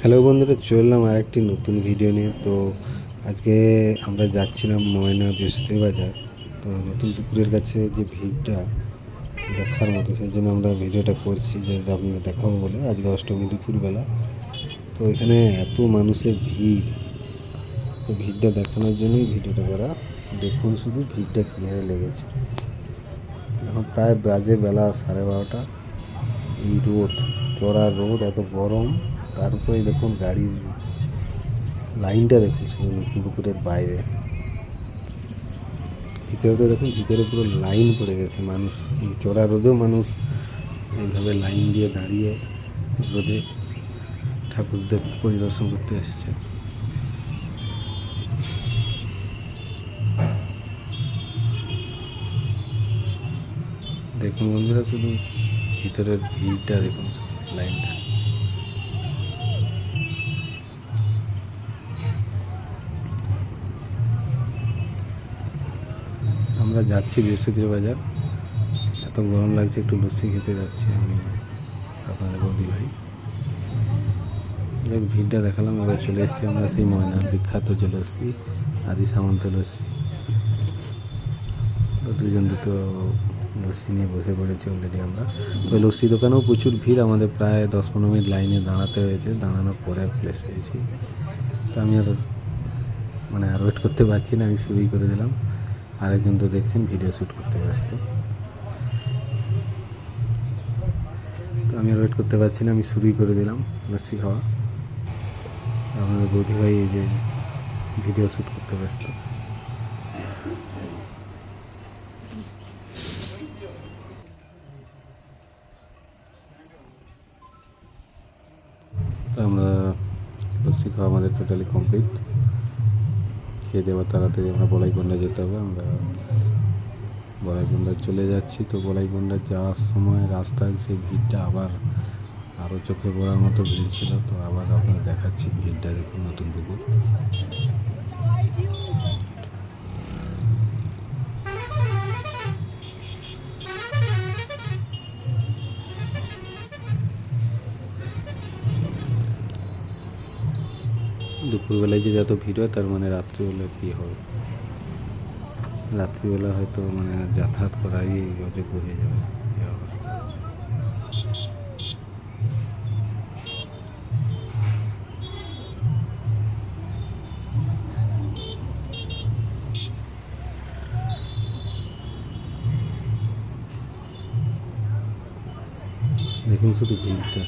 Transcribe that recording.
Hello বন্ধুরা, চললাম আরেকটি নতুন ভিডিও নিয়ে। তো আজকে আমরা যাচ্ছিলাম ময়না বৃহস্পতিবাজার। তো নতুন পুকুরের কাছে যে ভিড়টা দেখার মতো, সেই জন্য আমরা ভিডিওটা করছি, যে আপনাদের দেখাবো বলে। আজকে অষ্টমী দুপুরবেলা, তো এখানে এত মানুষের ভিড়, তো ভিড়টা দেখানোর জন্যই ভিডিওটা করা। দেখুন শুধু ভিড়টা কী হারে লেগেছে। এখন প্রায় বাজে বেলা 12:30। এই রোদ, চড়া রোদ, এত গরম, তার উপরেই দেখুন গাড়ির লাইনটা দেখুন শুধু নতুন পুকুরের বাইরে। ভিতরে তো দেখুন, ভিতরে পুরো লাইন পড়ে গেছে মানুষ। এই চড়া রোদেও মানুষ এইভাবে লাইন দিয়ে দাঁড়িয়ে রোদে ঠাকুরদের পরিদর্শন করতে এসছে। দেখুন বন্ধুরা, শুধু ভিতরের ভিড়টা দেখুন, লাইনটা। আমরা যাচ্ছি বৃহস্পতিবাজার। এত গরম লাগছে, একটু লস্যি খেতে যাচ্ছি আমি, আপনাদের বৌদি ভাই। যাক, ভিড়টা দেখালাম। এবার চলে এসেছি আমরা সেই ময়নার বিখ্যাত যে লস্যি, আদি সামন্ত লস্যি। তো দুটো লস্যি নিয়ে বসে পড়েছি অলরেডি আমরা। তো লস্যি দোকানেও প্রচুর ভিড়, আমাদের প্রায় 10-15 মিনিট লাইনে দাঁড়াতে হয়েছে। দাঁড়ানোর পরে প্লেস পেয়েছি। তো আমি আর ওয়েট করতে পারছি না, আমি শুরুই করে দিলাম। আরেকজন তো দেখছেন ভিডিও শ্যুট করতে ব্যস্ত। তো আমি আর ওয়েট করতে পারছি না, আমি শুরুই করে দিলাম লস্যি খাওয়া। আমাদের বৌদি ভাই এই যে ভিডিও শ্যুট করতে ব্যস্ত। তো আমরা লস্যি খাওয়া আমাদের টোটালি কমপ্লিট। খেয়ে দেওয়ার তাড়াতাড়ি আমরা বলাইগন্ডা যেতে হবে। আমরা বলাইগন্ডা চলে যাচ্ছি। তো বলাইগন্ডা যাওয়ার সময় রাস্তায় সেই ভিড়টা আবার আরও চোখে পড়ার মতো ভিড় ছিল। তো আবার আপনাদের দেখাচ্ছি ভিড়টা, দেখুন নতুন পুকুর। দুপুরবেলায় যে যত ভিড় হয়, তার রাত্রিবেলা কী হবে? রাত্রিবেলা হয়তো যাতায়াত করাই অযোগ্য হয়ে যাবে এই অবস্থা। দেখুন শুধু ভিড়টা।